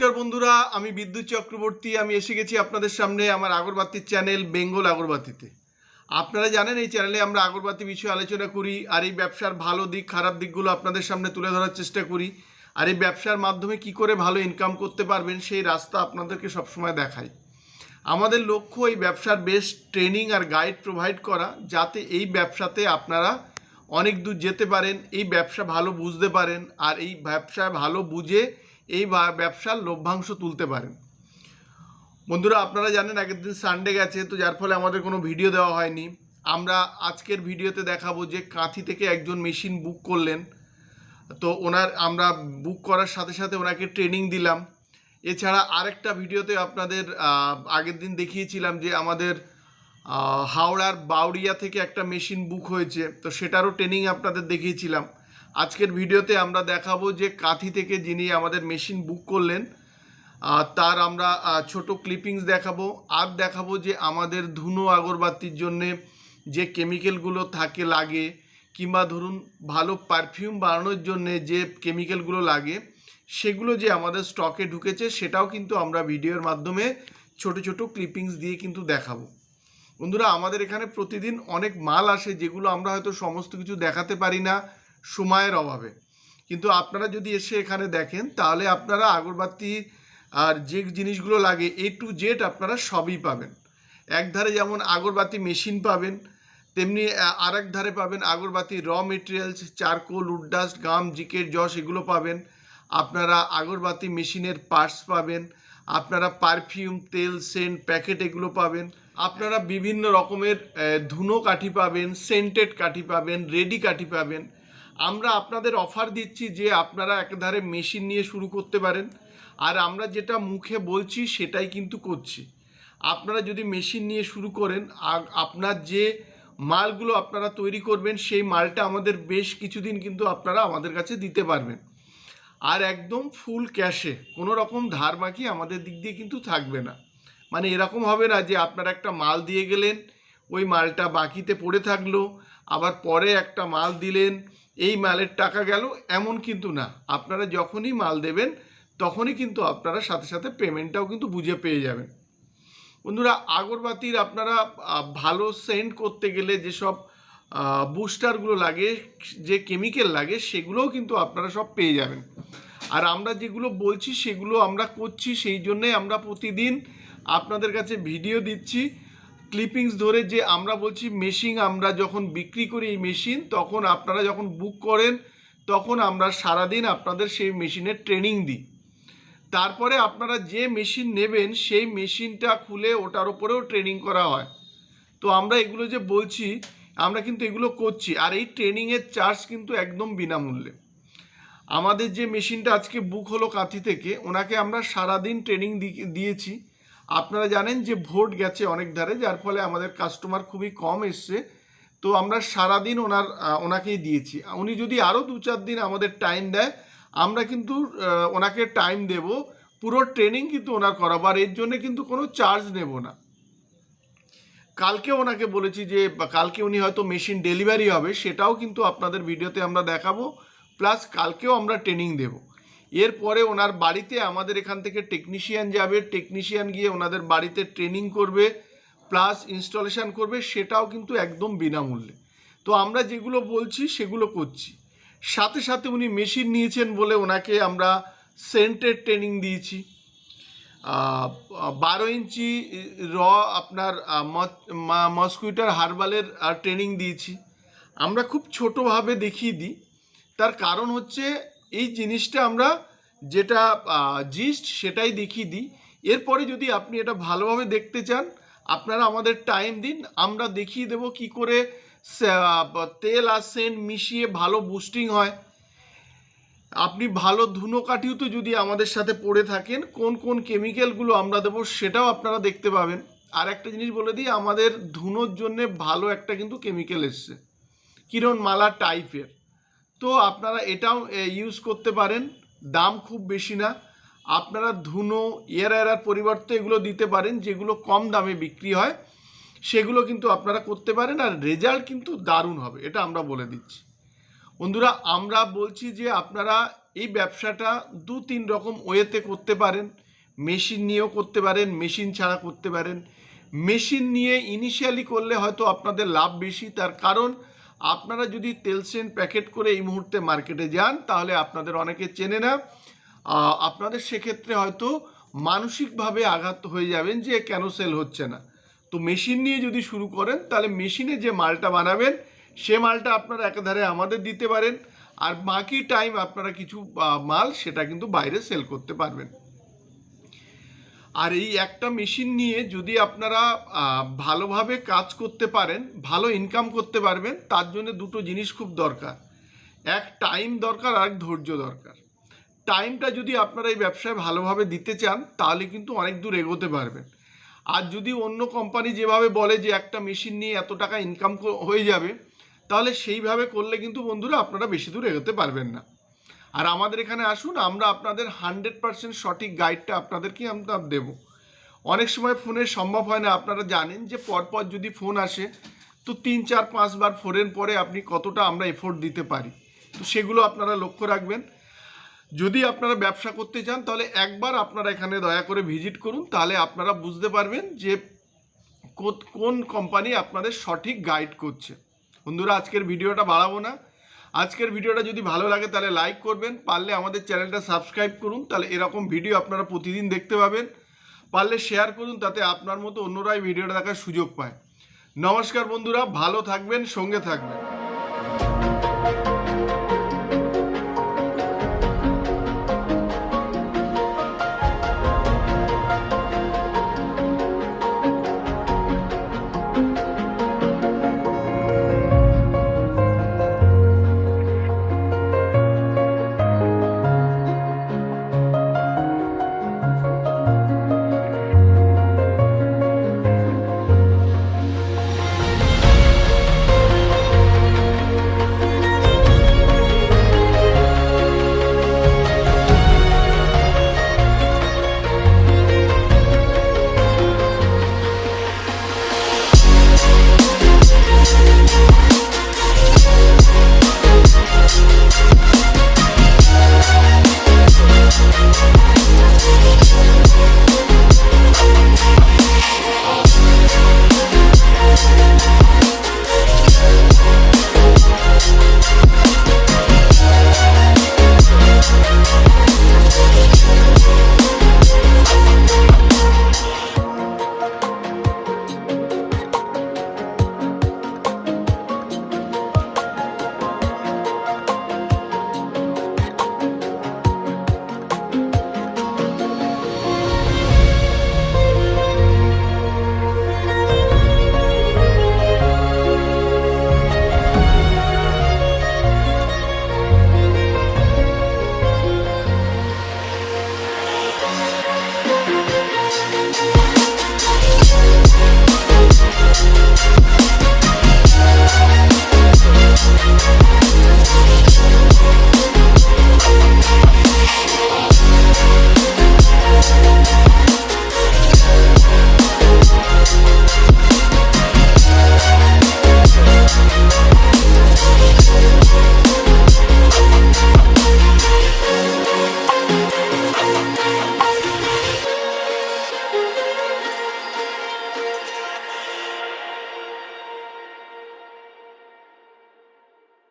নমস্কার বন্ধুরা, আমি বিদ্যুৎ চক্রবর্তী। আমি এসে গেছি আপনাদের সামনে আমার আগরবাতির চ্যানেল বেঙ্গল আগরবাতিতে। আপনারা জানেন এই চ্যানেলে আমরা আগরবাতি বিষয়ে আলোচনা করি, আর এই ব্যবসার ভালো দিক খারাপ দিকগুলো আপনাদের সামনে তুলে ধরার চেষ্টা করি, আর এই ব্যবসার মাধ্যমে কি করে ভালো ইনকাম করতে পারবেন সেই রাস্তা আপনাদেরকে সবসময় দেখাই। আমাদের লক্ষ্য এই ব্যবসার বেস্ট ট্রেনিং আর গাইড প্রোভাইড করা, যাতে এই ব্যবসাতে আপনারা অনেক দূর যেতে পারেন, এই ব্যবসা ভালো বুঝতে পারেন, আর এই ব্যবসা ভালো বুঝে এই ব্যবসার লভ্যাংশ তুলতে পারেন। বন্ধুরা, আপনারা জানেন আগের দিন সানডে গেছে, তো যার ফলে আমাদের কোনো ভিডিও দেওয়া হয়নি। আমরা আজকের ভিডিওতে দেখাবো যে কাঁথি থেকে একজন মেশিন বুক করলেন, তো আমরা বুক করার সাথে সাথে ওনাকে ট্রেনিং দিলাম। এছাড়া আরেকটা ভিডিওতে আপনাদের আগের দিন দেখিয়েছিলাম যে আমাদের হাওড়ার বাউরিয়া থেকে একটা মেশিন বুক হয়েছে, তো সেটারও ট্রেনিং আপনাদের দেখিয়েছিলাম। আজকের ভিডিওতে আমরা দেখাবো যে কাঁথি থেকে যিনি আমাদের মেশিন বুক করলেন তার আমরা ছোট ক্লিপিংস দেখাবো, আর দেখাবো যে আমাদের ধুনো আগরবাতির জন্যে যে কেমিক্যালগুলো লাগে, কিংবা ধরুন ভালো পারফিউম বানানোর জন্যে যে কেমিক্যালগুলো লাগে সেগুলো যে আমাদের স্টকে ঢুকেছে সেটাও কিন্তু আমরা ভিডিওর মাধ্যমে ছোট ছোট ক্লিপিংস দিয়ে কিন্তু দেখাবো। বন্ধুরা, আমাদের এখানে প্রতিদিন অনেক মাল আসে যেগুলো আমরা হয়তো সমস্ত কিছু দেখাতে পারি না সময়ের অভাবে, কিন্তু আপনারা যদি এসে এখানে দেখেন তাহলে আপনারা আগরবাতি আর যে জিনিসগুলো লাগে A to Z আপনারা সবই পাবেন। এক ধারে যেমন আগরবাতি মেশিন পাবেন, তেমনি আরেক ধারে পাবেন আগরবাতি র materials, charcoal, wood dust, gum, জিকের জস এগুলো পাবেন। আপনারা আগরবাতি মেশিনের পার্টস পাবেন, আপনারা পারফিউম, তেল, সেন্ট, প্যাকেট এগুলো পাবেন। আপনারা বিভিন্ন রকমের ধুনো কাঠি পাবেন, সেন্টেড কাঠি পাবেন, রেডি কাঠি পাবেন। আমরা আপনাদের অফার দিচ্ছি যে আপনারা একধারে মেশিন নিয়ে শুরু করতে পারেন, আর আমরা যেটা মুখে বলছি সেটাই কিন্তু করছি। আপনারা যদি মেশিন নিয়ে শুরু করেন, আপনার যে মালগুলো আপনারা তৈরি করবেন সেই মালটা আমাদের বেশ কিছুদিন কিন্তু আপনারা আমাদের কাছে দিতে পারবেন, আর একদম ফুল ক্যাশে, কোনো রকম ধার বাকি আমাদের দিক দিয়ে কিন্তু থাকবে না। মানে এরকম হবে না যে আপনারা একটা মাল দিয়ে গেলেন, ওই মালটা বাকিতে পড়ে থাকলো, আবার পরে একটা মাল দিলেন, এই মালের টাকা গেল, এমন কিন্তু না। আপনারা যখনই মাল দেবেন তখনই কিন্তু আপনারা সাথে সাথে পেমেন্টটাও কিন্তু বুঝে পেয়ে যাবেন। বন্ধুরা, আগরবাতির আপনারা ভালো সেন্ট করতে গেলে যেসব বুস্টারগুলো লাগে, যে কেমিক্যাল লাগে, সেগুলোও কিন্তু আপনারা সব পেয়ে যাবেন। আর আমরা যেগুলো বলছি সেগুলো আমরা করছি, সেই জন্যে আমরা প্রতিদিন আপনাদের কাছে ভিডিও দিচ্ছি ক্লিপিংস ধরে, যে আমরা বলছি মেশিন আমরা যখন বিক্রি করি এই মেশিন, তখন আপনারা যখন বুক করেন তখন আমরা সারাদিন আপনাদের সেই মেশিনের ট্রেনিং দিই। তারপরে আপনারা যে মেশিন নেবেন সেই মেশিনটা খুলে ওটার ওপরেও ট্রেনিং করা হয়। তো আমরা এগুলো যে বলছি আমরা কিন্তু এগুলো করছি, আর এই ট্রেনিংয়ের চার্জ কিন্তু একদম বিনামূল্যে। আমাদের যে মেশিনটা আজকে বুক হলো কাঁথি থেকে, ওনাকে আমরা সারাদিন ট্রেনিং দিয়েছি। আপনারা জানেন যে ভোট গেছে অনেক ধারে, যার ফলে আমাদের কাস্টমার খুবই কম এসছে, তো আমরা সারাদিন ওনাকেই দিয়েছি। উনি যদি আরও 2-4 দিন আমাদের টাইম দেয়, আমরা কিন্তু ওনাকে টাইম দেব, পুরো ট্রেনিং কিন্তু ওনার করাবো, আর এর জন্য কিন্তু কোনো চার্জ নেব না। কালকে ওনাকে বলেছি যে কালকে উনি হয়তো মেশিন ডেলিভারি হবে, সেটাও কিন্তু আপনাদের ভিডিওতে আমরা দেখাবো, প্লাস কালকেও আমরা ট্রেনিং দেব। এরপরে ওনার বাড়িতে আমাদের এখান থেকে টেকনিশিয়ান যাবে, টেকনিশিয়ান গিয়ে ওনাদের বাড়িতে ট্রেনিং করবে, প্লাস ইনস্টলেশন করবে, সেটাও কিন্তু একদম বিনামূল্যে। তো আমরা যেগুলো বলছি সেগুলো করছি। সাথে সাথে উনি মেশিন নিয়েছেন বলে ওনাকে আমরা সেন্টের ট্রেনিং দিয়েছি, 12 ইঞ্চি র আপনার মসকুইটার হার্বালের ট্রেনিং দিয়েছি। আমরা খুব ছোটোভাবে দেখিয়ে দিই, তার কারণ হচ্ছে এই জিনিসটা আমরা যেটা জিস্ট সেটাই দেখিয়ে দিই। এরপরে যদি আপনি এটা ভালোভাবে দেখতে চান, আপনারা আমাদের টাইম দিন, আমরা দেখিয়ে দেবো কি করে তেল আর সেন্ট মিশিয়ে ভালো বুস্টিং হয়। আপনি ভালো ধুনো কাঠিও তো যদি আমাদের সাথে পড়ে থাকেন, কোন কোন কেমিক্যালগুলো আমরা দেবো সেটাও আপনারা দেখতে পাবেন। আর একটা জিনিস বলে দিই, আমাদের ধুনোর জন্যে ভালো একটা কিন্তু কেমিক্যাল এসছে, কিরণ মালা টাইপের, তো আপনারা এটাও ইউজ করতে পারেন। দাম খুব বেশি না, আপনারা ধুনো এরার পরিবর্তে এগুলো দিতে পারেন, যেগুলো কম দামে বিক্রি হয় সেগুলো কিন্তু আপনারা করতে পারেন, আর রেজাল্ট কিন্তু দারুণ হবে, এটা আমরা বলে দিচ্ছি। বন্ধুরা আমরা বলছি যে আপনারা এই ব্যবসাটা 2-3 রকম ওয়েতে করতে পারেন। মেশিন নিয়েও করতে পারেন, মেশিন ছাড়া করতে পারেন। মেশিন নিয়ে ইনিশিয়ালি করলে হয়তো আপনাদের লাভ বেশি, তার কারণ আপনারা যদি তেলসেন প্যাকেট করে এই মুহূর্তে মার্কেটে যান তাহলে আপনাদের অনেকে চেনে না। আপনাদের সেক্ষেত্রে হয়তো মানসিকভাবে আঘাত হয়ে যাবেন যে কেন সেল হচ্ছে না। তো মেশিন নিয়ে যদি শুরু করেন তাহলে মেশিনে যে মালটা বানাবেন সে মালটা আপনারা একাধারে আমাদের দিতে পারেন, আর বাকি টাইম আপনারা কিছু মাল সেটা কিন্তু বাইরে সেল করতে পারবেন। আর এই একটা মেশিন নিয়ে যদি আপনারা ভালোভাবে কাজ করতে পারেন, ভালো ইনকাম করতে পারবেন, তার জন্য দুটো জিনিস খুব দরকার। এক টাইম দরকার, আর এক ধৈর্য দরকার। টাইমটা যদি আপনারা এই ব্যবসায় ভালোভাবে দিতে চান তাহলে কিন্তু অনেক দূর এগোতে পারবেন। আর যদি অন্য কোম্পানি যেভাবে বলে যে একটা মেশিন নিয়ে এত টাকা ইনকাম হয়ে যাবে, তাহলে সেইভাবে করলে কিন্তু বন্ধুরা আপনারা বেশি দূর এগোতে পারবেন না। আর আমাদের এখানে আসুন, আমরা আপনাদের 100% সঠিক গাইডটা আপনাদেরকে আমরা দেবো। অনেক সময় ফোনে সম্ভব হয় না, আপনারা জানেন যে পরপর যদি ফোন আসে তো 3-4-5 বার ফোনের পরে আপনি কতটা আমরা এফোর্ট দিতে পারি, তো সেগুলো আপনারা লক্ষ্য রাখবেন। যদি আপনারা ব্যবসা করতে চান তাহলে একবার আপনারা এখানে দয়া করে ভিজিট করুন, তাহলে আপনারা বুঝতে পারবেন যে কোন কোম্পানি আপনাদের সঠিক গাইড করছে। বন্ধুরা আজকের ভিডিওটা বাড়াবো না, আজকের ভিডিওটা যদি ভালো লাগে তাহলে লাইক করবেন, পারলে আমাদের চ্যানেলটা সাবস্ক্রাইব করুন, তাহলে এরকম ভিডিও আপনারা প্রতিদিন দেখতে পাবেন। পারলে শেয়ার করুন, তাতে আপনার মতো অন্যরাই ভিডিওটা দেখার সুযোগ পায়। নমস্কার বন্ধুরা, ভালো থাকবেন, সঙ্গে থাকবেন।